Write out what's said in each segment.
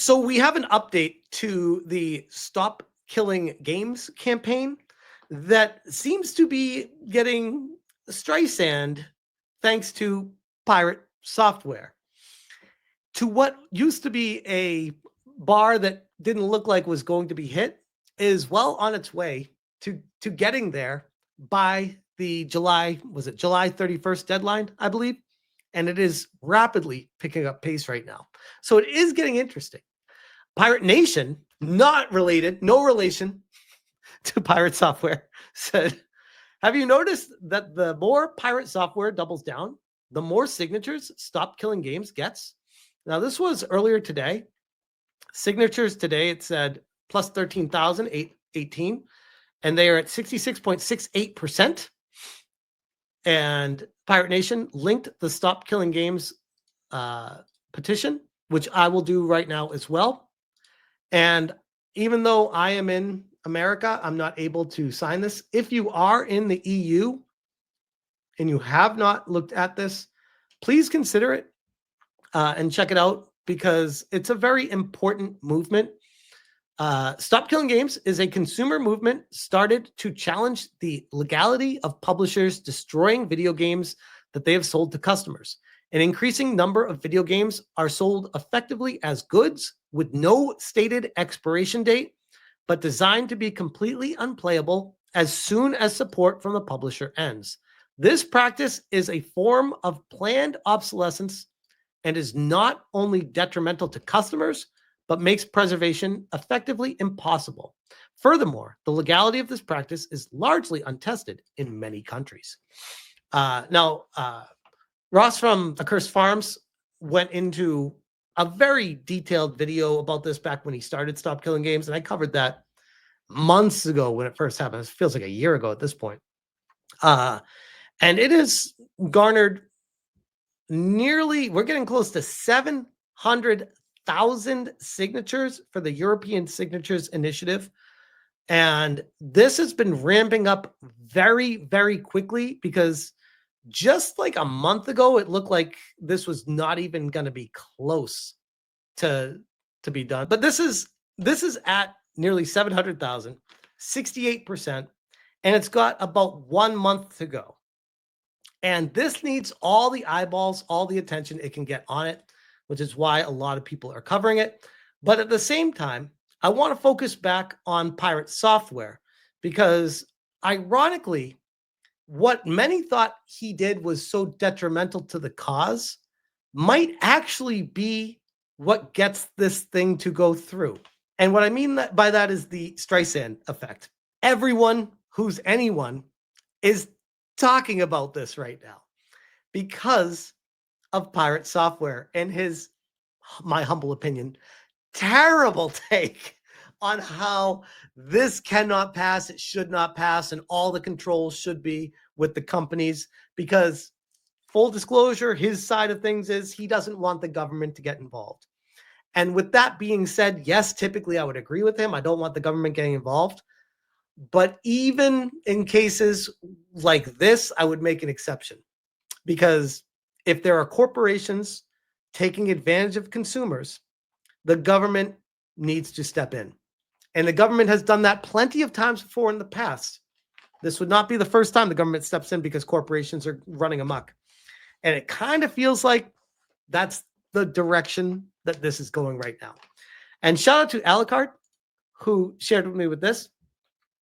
So we have an update to the Stop Killing Games campaign that seems to be getting Streisand thanks to pirate software. To what used to be a bar that didn't look like was going to be hit is well on its way to getting there by the July 31st deadline, I believe. And it is rapidly picking up pace right now. So it is getting interesting. Pirate Nation, not related, no relation to pirate software, said, have you noticed that the more pirate software doubles down, the more signatures Stop Killing Games gets? Now, this was earlier today. Signatures today, it said plus 13,818, and they are at 66.68%. And Pirate Nation linked the Stop Killing Games petition, which I will do right now as well. And even though I am in America, I'm not able to sign this. If you are in the EU and you have not looked at this, please consider it and check it out because it's a very important movement. Stop Killing Games is a consumer movement started to challenge the legality of publishers destroying video games that they have sold to customers. An increasing number of video games are sold effectively as goods with no stated expiration date, but designed to be completely unplayable as soon as support from the publisher ends. This practice is a form of planned obsolescence and is not only detrimental to customers, but makes preservation effectively impossible. Furthermore, the legality of this practice is largely untested in many countries. Ross from Accursed Farms went into a very detailed video about this back when he started Stop Killing Games, and I covered that months ago when it first happened. It feels like a year ago at this point. And it has garnered we're getting close to 700,000 signatures for the European Signatures Initiative. And this has been ramping up very, very quickly because just like a month ago, it looked like this was not even going to be close to be done. But this is at nearly 700,000, 68%, and it's got about 1 month to go. And this needs all the eyeballs, all the attention it can get on it, which is why a lot of people are covering it. But at the same time, I want to focus back on pirate software because ironically, what many thought he did was so detrimental to the cause might actually be what gets this thing to go through. And what I mean by that is the Streisand effect. Everyone who's anyone is talking about this right now because of pirate software and his, my humble opinion, terrible take on how this cannot pass, it should not pass, and all the controls should be with the companies because, full disclosure, his side of things is he doesn't want the government to get involved. And with that being said, yes, typically I would agree with him. I don't want the government getting involved. But even in cases like this, I would make an exception because if there are corporations taking advantage of consumers, the government needs to step in. And the government has done that plenty of times before in the past. This would not be the first time the government steps in because corporations are running amok. And it kind of feels like that's the direction that this is going right now. And shout out to Alucard, who shared with me with this.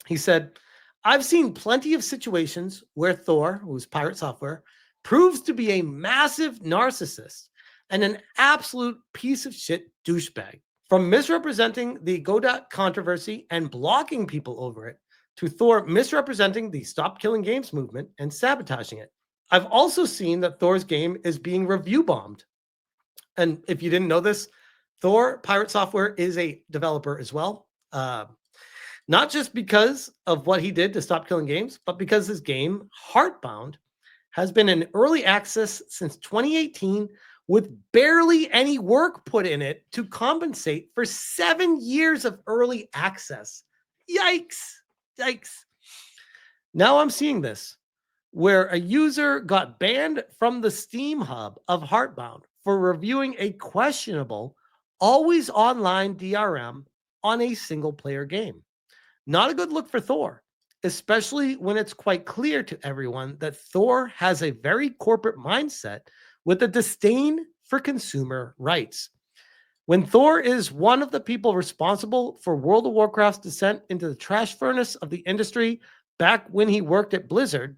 He said, I've seen plenty of situations where Thor, who's pirate software, proves to be a massive narcissist and an absolute piece of shit douchebag. From misrepresenting the Godot controversy and blocking people over it, to Thor misrepresenting the Stop Killing Games movement and sabotaging it. I've also seen that Thor's game is being review bombed. And if you didn't know this, Thor Pirate Software is a developer as well. Not just because of what he did to Stop Killing Games, but because his game, Heartbound, has been in early access since 2018 with barely any work put in it to compensate for 7 years of early access. Yikes. Yikes. Now I'm seeing this, where a user got banned from the Steam hub of Heartbound for reviewing a questionable always online DRM on a single player game. Not a good look for Thor, especially when it's quite clear to everyone that Thor has a very corporate mindset with a disdain for consumer rights. When Thor is one of the people responsible for World of Warcraft's descent into the trash furnace of the industry back when he worked at Blizzard,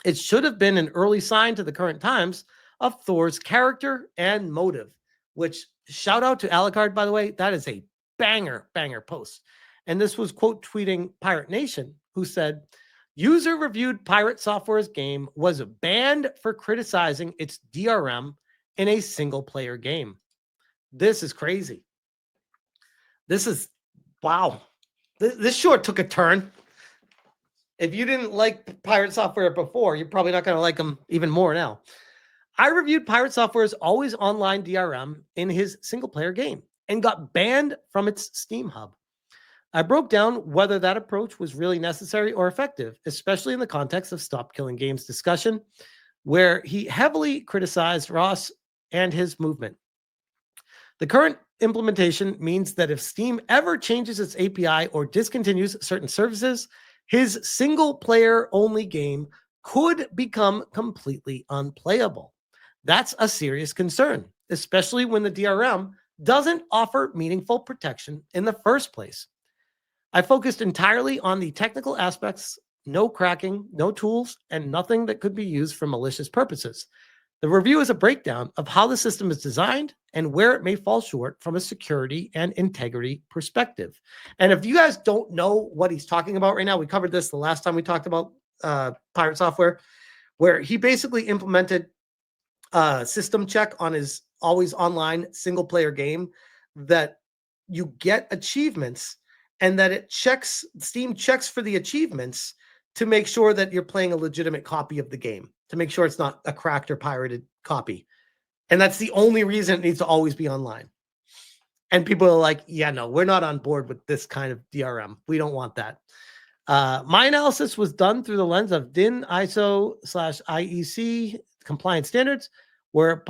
it should have been an early sign to the current times of Thor's character and motive, which shout out to Alucard, by the way, that is a banger post. And this was quote tweeting Pirate Nation, who said, user reviewed Pirate Software's game was banned for criticizing its DRM in a single player game. This is crazy. This is, wow. This short took a turn. If you didn't like Pirate Software before, you're probably not going to like them even more now. I reviewed Pirate Software's always online DRM in his single player game and got banned from its Steam hub. I broke down whether that approach was really necessary or effective, especially in the context of Stop Killing Games discussion, where he heavily criticized Ross and his movement. The current implementation means that if Steam ever changes its API or discontinues certain services, his single-player only game could become completely unplayable. That's a serious concern, especially when the DRM doesn't offer meaningful protection in the first place. I focused entirely on the technical aspects, no cracking, no tools, and nothing that could be used for malicious purposes. The review is a breakdown of how the system is designed and where it may fall short from a security and integrity perspective. And if you guys don't know what he's talking about right now, we covered this the last time we talked about Pirate Software, where he basically implemented a system check on his always online single player game that you get achievements and that it checks, Steam checks for the achievements to make sure that you're playing a legitimate copy of the game, to make sure it's not a cracked or pirated copy. And that's the only reason it needs to always be online. And people are like, yeah, no, we're not on board with this kind of DRM. We don't want that. My analysis was done through the lens of DIN ISO/IEC compliance standards, where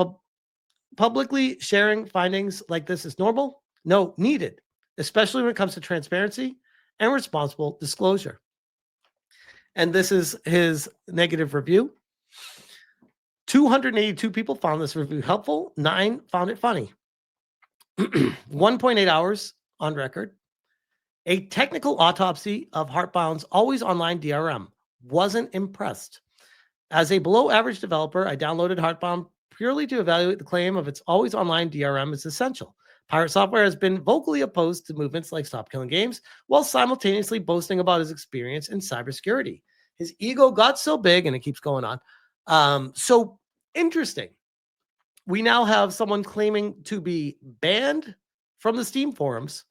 publicly sharing findings like this is normal? No, needed, especially when it comes to transparency and responsible disclosure. And this is his negative review. 282 people found this review helpful. 9 found it funny. 1.8 hours on record. A technical autopsy of Heartbound's always online DRM. Wasn't impressed. As a below average developer, I downloaded Heartbound purely to evaluate the claim of its always online DRM is essential. Pirate Software has been vocally opposed to movements like Stop Killing Games while simultaneously boasting about his experience in cybersecurity. His ego got so big, and it keeps going on. So interesting. We now have someone claiming to be banned from the Steam forums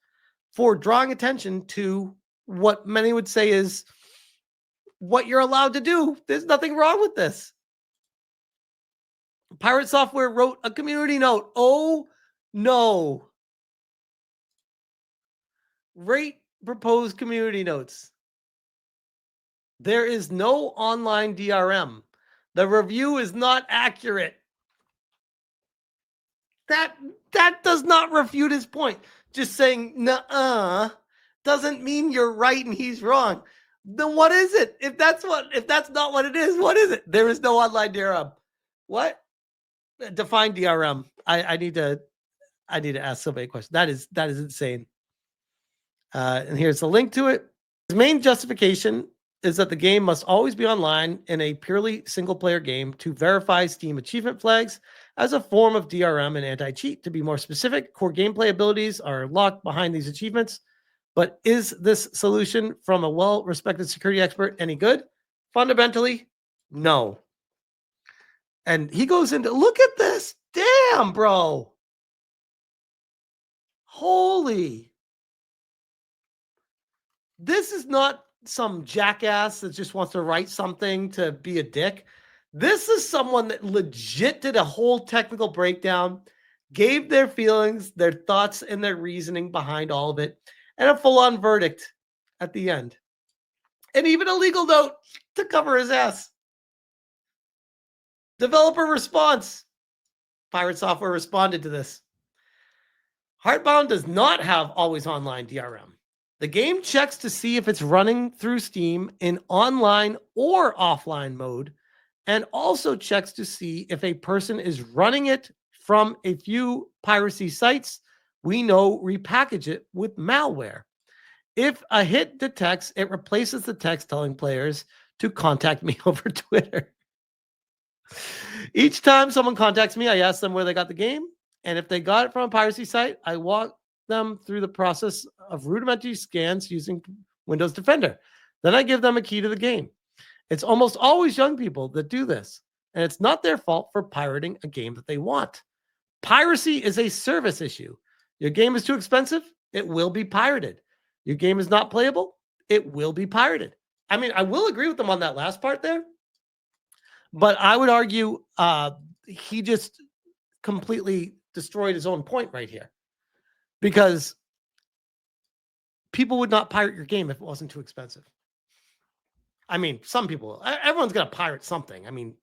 for drawing attention to what many would say is what you're allowed to do. There's nothing wrong with this. Pirate Software wrote a community note. Oh, no. Rate proposed community notes. There is no online DRM. The review is not accurate. That does not refute his point. Just saying nuh-uh doesn't mean you're right and he's wrong. Then what is it? If that's not what it is, what is it? There is no online DRM. What? Define DRM. I need to ask somebody a question. That is insane. And here's the link to it. His main justification is that the game must always be online in a purely single-player game to verify Steam achievement flags as a form of DRM and anti-cheat. To be more specific, core gameplay abilities are locked behind these achievements. But is this solution from a well-respected security expert any good? Fundamentally, no. And he goes into, look at this. Damn, bro. Holy. This is not some jackass that just wants to write something to be a dick. This is someone that legit did a whole technical breakdown, gave their feelings, their thoughts, and their reasoning behind all of it, and a full-on verdict at the end. And even a legal note to cover his ass. Developer response. Pirate Software responded to this. Heartbound does not have always online DRM. The game checks to see if it's running through Steam in online or offline mode, and also checks to see if a person is running it from a few piracy sites we know repackage it with malware. If a hit detects, it replaces the text telling players to contact me over Twitter. Each time someone contacts me, I ask them where they got the game. And if they got it from a piracy site, I walk them through the process of rudimentary scans using Windows Defender. Then I give them a key to the game. It's almost always young people that do this, and it's not their fault for pirating a game that they want. Piracy is a service issue. Your game is too expensive, it will be pirated. Your game is not playable, it will be pirated. I mean, I will agree with them on that last part there, but I would argue he just completely destroyed his own point right here, because people would not pirate your game if it wasn't too expensive. I mean, some people, everyone's going to pirate something. I mean,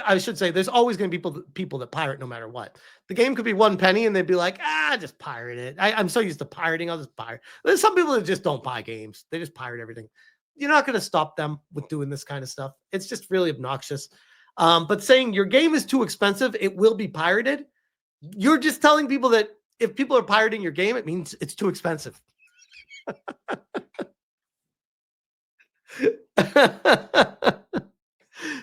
I should say there's always going to be people that pirate no matter what. The game could be 1 penny and they'd be like, just pirate it. I'm so used to pirating, I'll just pirate. There's some people that just don't buy games. They just pirate everything. You're not going to stop them with doing this kind of stuff. It's just really obnoxious. But saying your game is too expensive, it will be pirated. You're just telling people that if people are pirating your game, it means it's too expensive.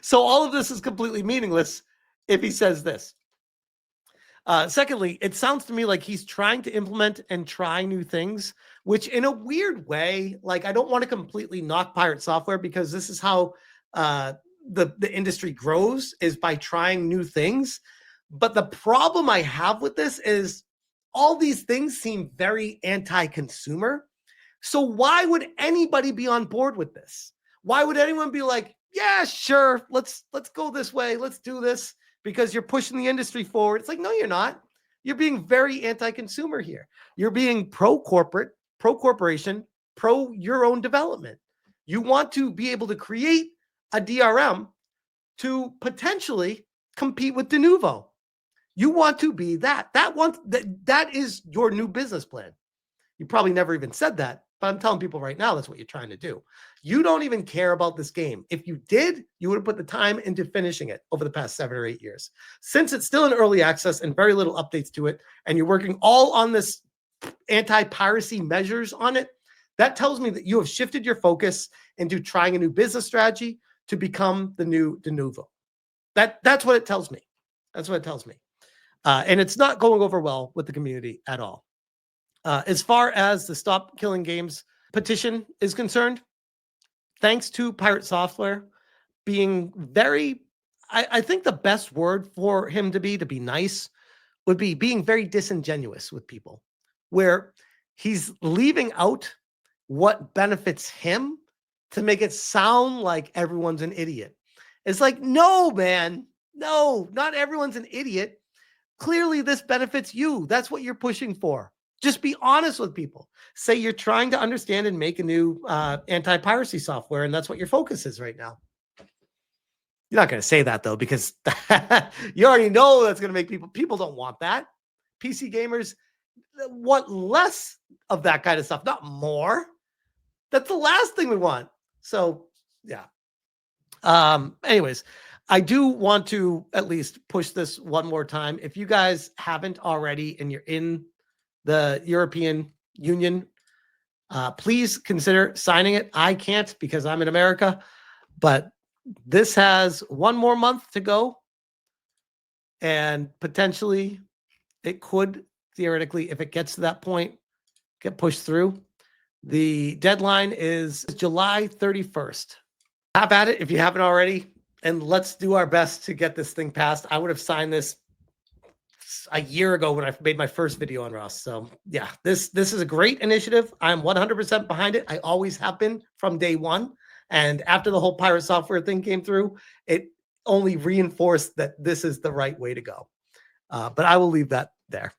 So all of this is completely meaningless if he says this. Secondly, it sounds to me like he's trying to implement and try new things, which in a weird way, like, I don't want to completely knock pirate software, because this is how the industry grows, is by trying new things. But the problem I have with this is all these things seem very anti-consumer. So why would anybody be on board with this? Why would anyone be like, yeah, sure, let's go this way, let's do this, because you're pushing the industry forward? It's like, no, you're not. You're being very anti-consumer here. You're being pro-corporate, pro-corporation, pro your own development. You want to be able to create a DRM to potentially compete with Denuvo. You want to be that. That is your new business plan. You probably never even said that, but I'm telling people right now, that's what you're trying to do. You don't even care about this game. If you did, you would have put the time into finishing it over the past 7 or 8 years. Since it's still in early access and very little updates to it, and you're working all on this anti-piracy measures on it, that tells me that you have shifted your focus into trying a new business strategy to become the new Denuvo. That's what it tells me. That's what it tells me. And it's not going over well with the community at all. As far as the Stop Killing Games petition is concerned, thanks to Pirate Software being very, I think the best word for him to be nice, would be being very disingenuous with people, where he's leaving out what benefits him to make it sound like everyone's an idiot. It's like, no, man, no, not everyone's an idiot. Clearly, this benefits you. That's what you're pushing for. Just be honest with people. Say you're trying to understand and make a new anti-piracy software, and that's what your focus is right now. You're not going to say that, though, because you already know that's going to make people don't want that. PC gamers want less of that kind of stuff, not more. That's the last thing we want. So, yeah. Anyways, I do want to at least push this one more time. If you guys haven't already and you're in the European Union, please consider signing it. I can't because I'm in America, but this has one more month to go, and potentially it could theoretically, if it gets to that point, get pushed through. The deadline is July 31st. Have at it if you haven't already, and let's do our best to get this thing passed. I would have signed this a year ago when I made my first video on Rust. So yeah, this is a great initiative. I'm 100% behind it. I always have been from day one. And after the whole pirate software thing came through, it only reinforced that this is the right way to go. But I will leave that there.